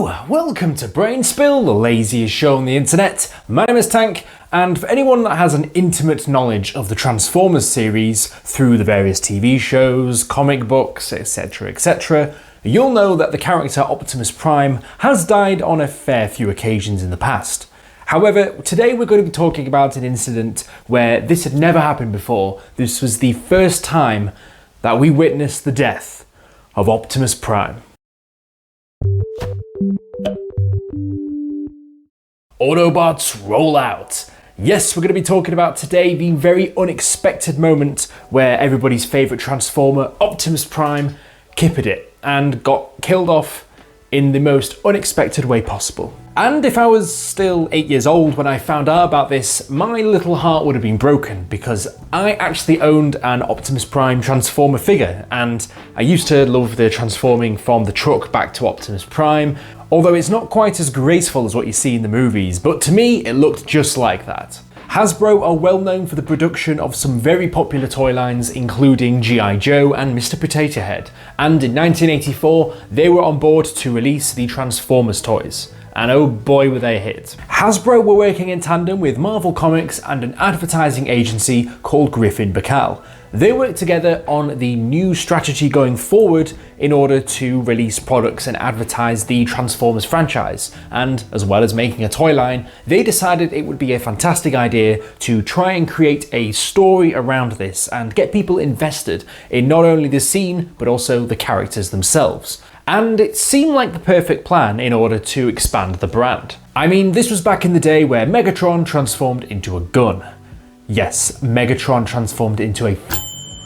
Hello, welcome to Brain Spill, the laziest show on the internet. My name is Tank, and for anyone that has an intimate knowledge of the Transformers series through the various TV shows, comic books, etc, you'll know that the character Optimus Prime has died on a fair few occasions in the past. However, today we're going to be talking about an incident where this had never happened before. This was the first time that we witnessed the death of Optimus Prime. Autobots, roll out! Yes, we're going to be talking about today the very unexpected moment where everybody's favourite Transformer, Optimus Prime, kippered it and got killed off in the most unexpected way possible. And if I was still 8 years old when I found out about this, my little heart would have been broken because I actually owned an Optimus Prime Transformer figure, and I used to love the transforming from the truck back to Optimus Prime, although it's not quite as graceful as what you see in the movies, but to me it looked just like that. Hasbro are well known for the production of some very popular toy lines, including G.I. Joe and Mr. Potato Head, and in 1984 they were on board to release the Transformers toys. And oh boy were they a hit. Hasbro were working in tandem with Marvel Comics and an advertising agency called Griffin Bacall. They worked together on the new strategy going forward in order to release products and advertise the Transformers franchise. And as well as making a toy line, they decided it would be a fantastic idea to try and create a story around this and get people invested in not only the scene, but also the characters themselves. And it seemed like the perfect plan in order to expand the brand. I mean, this was back in the day where Megatron transformed into a gun. Yes, Megatron transformed into a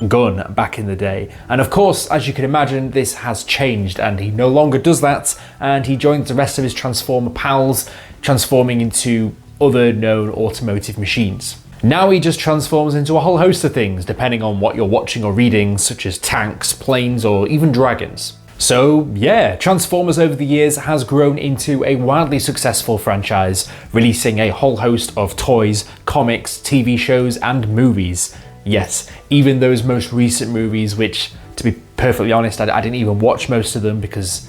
gun back in the day. And of course, as you can imagine, this has changed and he no longer does that, and he joins the rest of his Transformer pals, transforming into other known automotive machines. Now he just transforms into a whole host of things, depending on what you're watching or reading, such as tanks, planes, or even dragons. So yeah, Transformers over the years has grown into a wildly successful franchise, releasing a whole host of toys, comics, TV shows, and movies. Yes, even those most recent movies, which, to be perfectly honest, I didn't even watch most of them because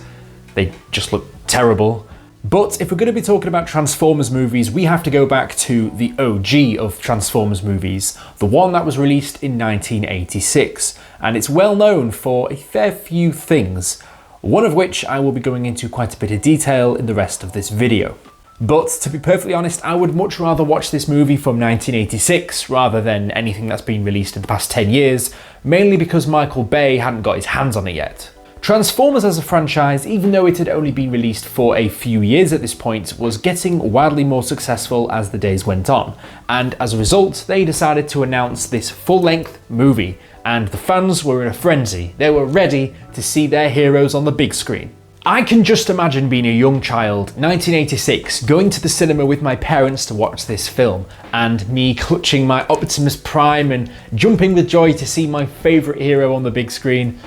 they just look terrible. But if we're going to be talking about Transformers movies, we have to go back to the OG of Transformers movies, the one that was released in 1986, and it's well known for a fair few things, one of which I will be going into quite a bit of detail in the rest of this video. But to be perfectly honest, I would much rather watch this movie from 1986 rather than anything that's been released in the past 10 years, mainly because Michael Bay hadn't got his hands on it yet. Transformers as a franchise, even though it had only been released for a few years at this point, was getting wildly more successful as the days went on, and as a result they decided to announce this full-length movie, and the fans were in a frenzy. They were ready to see their heroes on the big screen. I can just imagine being a young child, 1986, going to the cinema with my parents to watch this film, and me clutching my Optimus Prime and jumping with joy to see my favourite hero on the big screen.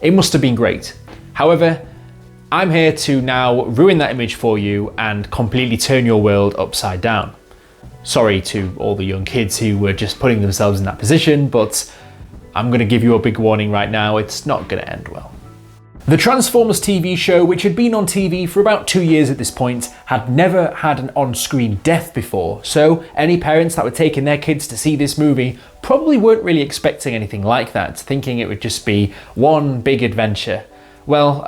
It must have been great. However, I'm here to now ruin that image for you and completely turn your world upside down. Sorry to all the young kids who were just putting themselves in that position, but I'm going to give you a big warning right now, it's not going to end well. The Transformers TV show, which had been on TV for about 2 years at this point, had never had an on-screen death before, so any parents that were taking their kids to see this movie probably weren't really expecting anything like that, thinking it would just be one big adventure. Well,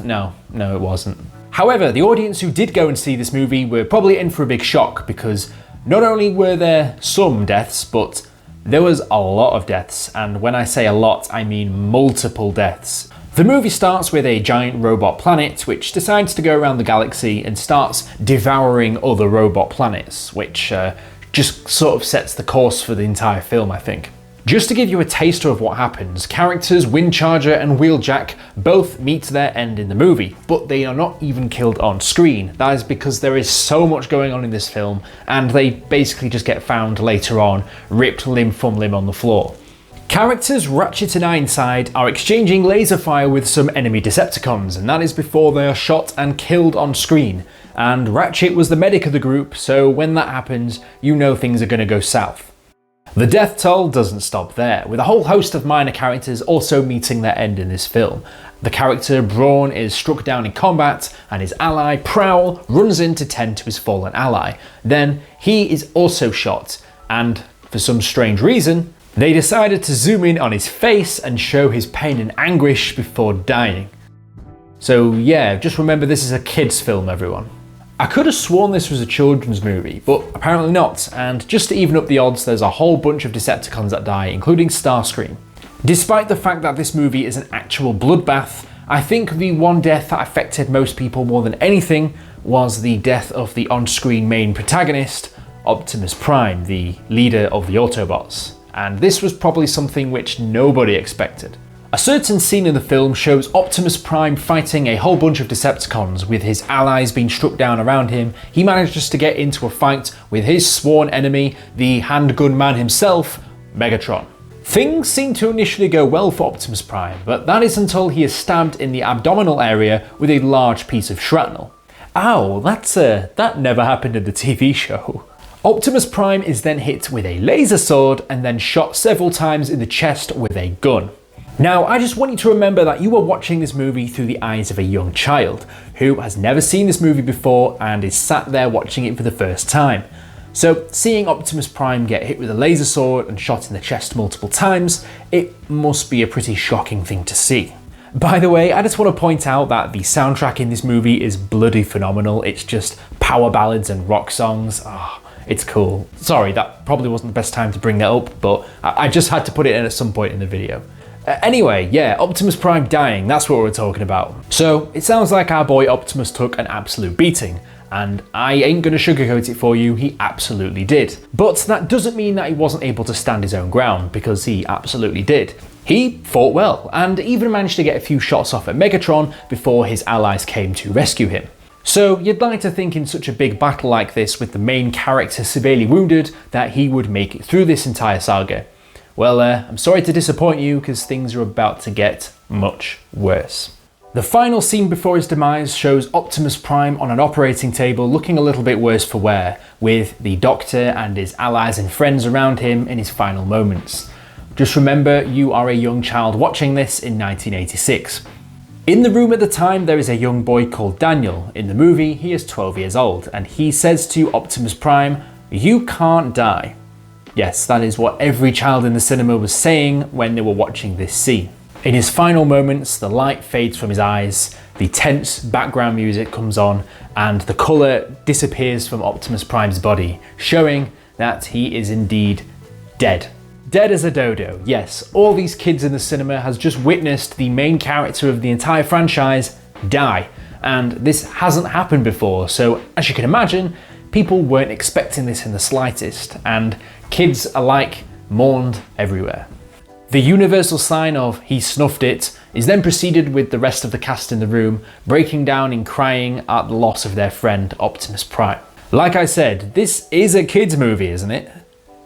no, it wasn't. However, the audience who did go and see this movie were probably in for a big shock, because not only were there some deaths, but there was a lot of deaths, and when I say a lot, I mean multiple deaths. The movie starts with a giant robot planet which decides to go around the galaxy and starts devouring other robot planets, which just sort of sets the course for the entire film, I think. Just to give you a taster of what happens, characters Windcharger and Wheeljack both meet their end in the movie, but they are not even killed on screen. That is because there is so much going on in this film, and they basically just get found later on, ripped limb from limb on the floor. Characters Ratchet and Ironside are exchanging laser fire with some enemy Decepticons, and that is before they are shot and killed on screen. And Ratchet was the medic of the group, so when that happens, you know things are going to go south. The death toll doesn't stop there, with a whole host of minor characters also meeting their end in this film. The character Brawn is struck down in combat, and his ally Prowl runs in to tend to his fallen ally. Then he is also shot, and for some strange reason, they decided to zoom in on his face and show his pain and anguish before dying. So yeah, just remember this is a kids' film, everyone. I could have sworn this was a children's movie, but apparently not, and just to even up the odds, there's a whole bunch of Decepticons that die, including Starscream. Despite the fact that this movie is an actual bloodbath, I think the one death that affected most people more than anything was the death of the on-screen main protagonist, Optimus Prime, the leader of the Autobots. And this was probably something which nobody expected. A certain scene in the film shows Optimus Prime fighting a whole bunch of Decepticons with his allies being struck down around him. He manages to get into a fight with his sworn enemy, the handgun man himself, Megatron. Things seem to initially go well for Optimus Prime, but that is until he is stabbed in the abdominal area with a large piece of shrapnel. Ow, that never happened in the TV show. Optimus Prime is then hit with a laser sword and then shot several times in the chest with a gun. Now, I just want you to remember that you are watching this movie through the eyes of a young child who has never seen this movie before and is sat there watching it for the first time. So, seeing Optimus Prime get hit with a laser sword and shot in the chest multiple times, it must be a pretty shocking thing to see. By the way, I just want to point out that the soundtrack in this movie is bloody phenomenal. It's just power ballads and rock songs. It's cool. Sorry, that probably wasn't the best time to bring that up, but I just had to put it in at some point in the video. Anyway, yeah, Optimus Prime dying, that's what we're talking about. So, it sounds like our boy Optimus took an absolute beating, and I ain't gonna sugarcoat it for you, he absolutely did. But that doesn't mean that he wasn't able to stand his own ground, because he absolutely did. He fought well, and even managed to get a few shots off at Megatron before his allies came to rescue him. So you'd like to think in such a big battle like this with the main character severely wounded that he would make it through this entire saga. Well, I'm sorry to disappoint you because things are about to get much worse. The final scene before his demise shows Optimus Prime on an operating table looking a little bit worse for wear, with the Doctor and his allies and friends around him in his final moments. Just remember, you are a young child watching this in 1986. In the room at the time, there is a young boy called Daniel. In the movie, he is 12 years old, and he says to Optimus Prime, "You can't die." Yes, that is what every child in the cinema was saying when they were watching this scene. In his final moments, the light fades from his eyes, the tense background music comes on, and the colour disappears from Optimus Prime's body, showing that he is indeed dead. Dead as a dodo, yes, all these kids in the cinema has just witnessed the main character of the entire franchise die, and this hasn't happened before, so as you can imagine, people weren't expecting this in the slightest, and kids alike mourned everywhere. The universal sign of "he snuffed it" is then preceded with the rest of the cast in the room breaking down in crying at the loss of their friend Optimus Prime. Like I said, this is a kids movie, isn't it?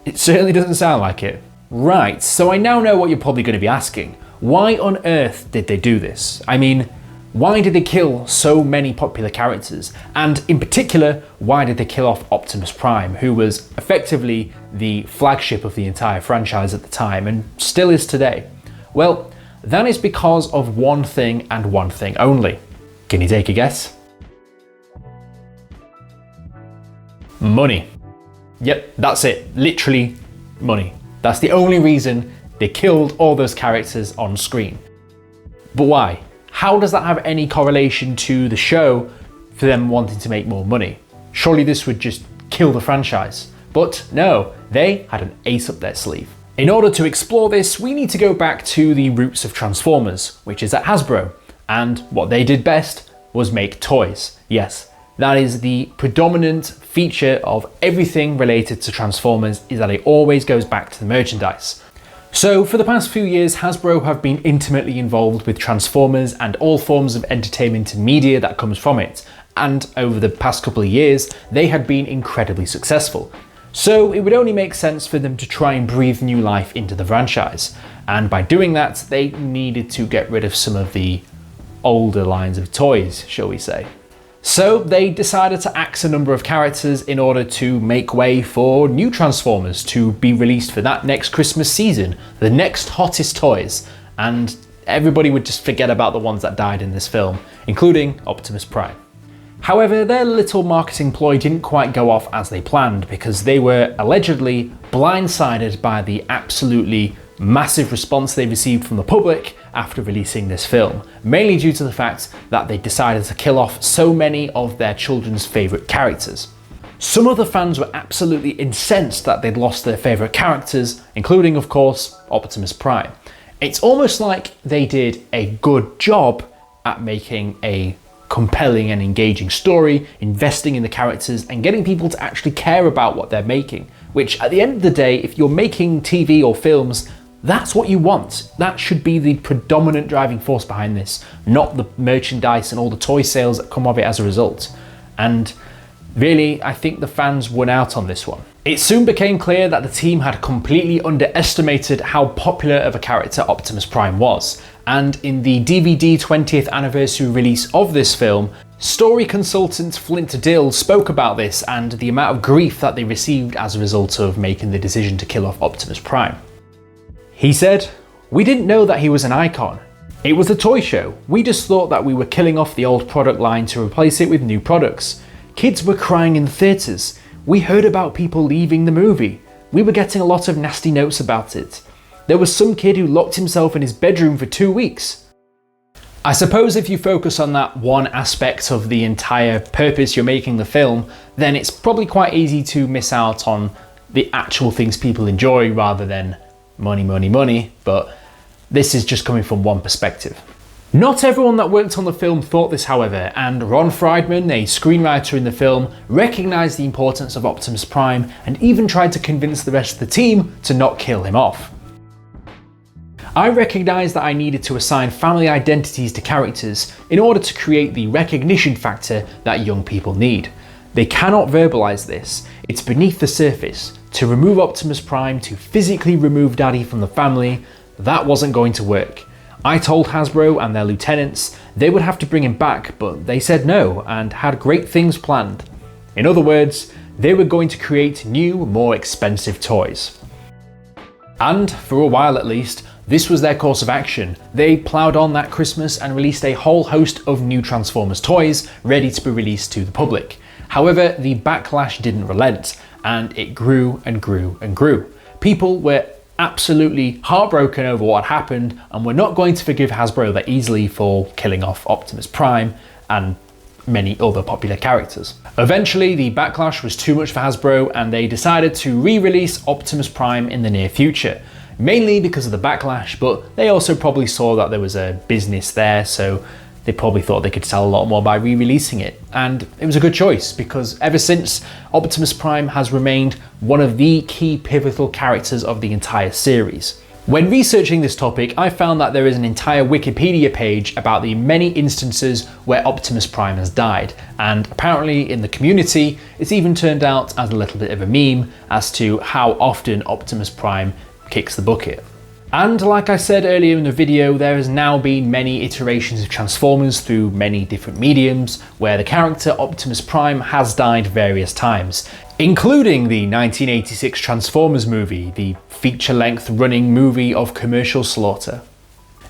It certainly doesn't sound like it. Right, so I now know what you're probably going to be asking. Why on earth did they do this? I mean, why did they kill so many popular characters? And in particular, why did they kill off Optimus Prime, who was effectively the flagship of the entire franchise at the time and still is today? Well, that is because of one thing and one thing only. Can you take a guess? Money. Yep, that's it. Literally money. That's the only reason they killed all those characters on screen. But why? How does that have any correlation to the show for them wanting to make more money? Surely this would just kill the franchise. But no, they had an ace up their sleeve. In order to explore this, we need to go back to the roots of Transformers, which is at Hasbro. And what they did best was make toys. Yes, that is the predominant feature of everything related to Transformers, is that it always goes back to the merchandise. So for the past few years, Hasbro have been intimately involved with Transformers and all forms of entertainment and media that comes from it. And over the past couple of years, they had been incredibly successful. So it would only make sense for them to try and breathe new life into the franchise. And by doing that, they needed to get rid of some of the older lines of toys, shall we say. So they decided to axe a number of characters in order to make way for new Transformers to be released for that next Christmas season, the next hottest toys, and everybody would just forget about the ones that died in this film, including Optimus Prime. However, their little marketing ploy didn't quite go off as they planned because they were allegedly blindsided by the absolutely massive response they received from the public after releasing this film, mainly due to the fact that they decided to kill off so many of their children's favourite characters. Some of the fans were absolutely incensed that they'd lost their favourite characters, including, of course, Optimus Prime. It's almost like they did a good job at making a compelling and engaging story, investing in the characters and getting people to actually care about what they're making, which at the end of the day, if you're making TV or films, that's what you want. That should be the predominant driving force behind this, not the merchandise and all the toy sales that come of it as a result. And really, I think the fans won out on this one. It soon became clear that the team had completely underestimated how popular of a character Optimus Prime was. And in the DVD 20th anniversary release of this film, story consultant Flint Dill spoke about this and the amount of grief that they received as a result of making the decision to kill off Optimus Prime. He said, "We didn't know that he was an icon. It was a toy show. We just thought that we were killing off the old product line to replace it with new products. Kids were crying in the theatres. We heard about people leaving the movie. We were getting a lot of nasty notes about it. There was some kid who locked himself in his bedroom for 2 weeks." I suppose if you focus on that one aspect of the entire purpose you're making the film, then it's probably quite easy to miss out on the actual things people enjoy rather than money, money, money, but this is just coming from one perspective. Not everyone that worked on the film thought this, however, and Ron Friedman, a screenwriter in the film, recognised the importance of Optimus Prime and even tried to convince the rest of the team to not kill him off. "I recognised that I needed to assign family identities to characters in order to create the recognition factor that young people need. They cannot verbalise this, it's beneath the surface. To remove Optimus Prime, to physically remove Daddy from the family, that wasn't going to work. I told Hasbro and their lieutenants they would have to bring him back, but they said no and had great things planned. In other words, they were going to create new, more expensive toys." And for a while at least, this was their course of action. They ploughed on that Christmas and released a whole host of new Transformers toys ready to be released to the public. However, the backlash didn't relent, and it grew and grew and grew. People were absolutely heartbroken over what happened and were not going to forgive Hasbro that easily for killing off Optimus Prime and many other popular characters. Eventually, the backlash was too much for Hasbro and they decided to re-release Optimus Prime in the near future. Mainly because of the backlash, but they also probably saw that there was a business there, so they probably thought they could sell a lot more by re-releasing it. And it was a good choice because ever since, Optimus Prime has remained one of the key pivotal characters of the entire series. When researching this topic, I found that there is an entire Wikipedia page about the many instances where Optimus Prime has died, and apparently in the community, it's even turned out as a little bit of a meme as to how often Optimus Prime kicks the bucket. And like I said earlier in the video, there has now been many iterations of Transformers through many different mediums where the character Optimus Prime has died various times, including the 1986 Transformers movie, the feature-length running movie of commercial slaughter.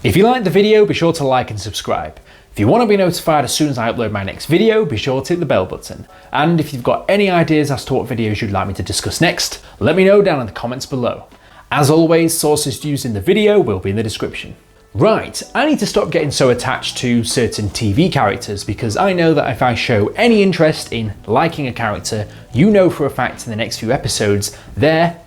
If you liked the video, be sure to like and subscribe. If you want to be notified as soon as I upload my next video, be sure to hit the bell button. And if you've got any ideas as to what videos you'd like me to discuss next, let me know down in the comments below. As always, sources used in the video will be in the description. Right, I need to stop getting so attached to certain TV characters because I know that if I show any interest in liking a character, you know for a fact in the next few episodes, they're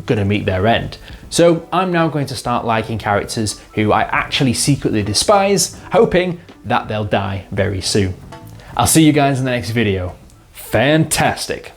gonna meet their end. So I'm now going to start liking characters who I actually secretly despise, hoping that they'll die very soon. I'll see you guys in the next video. Fantastic.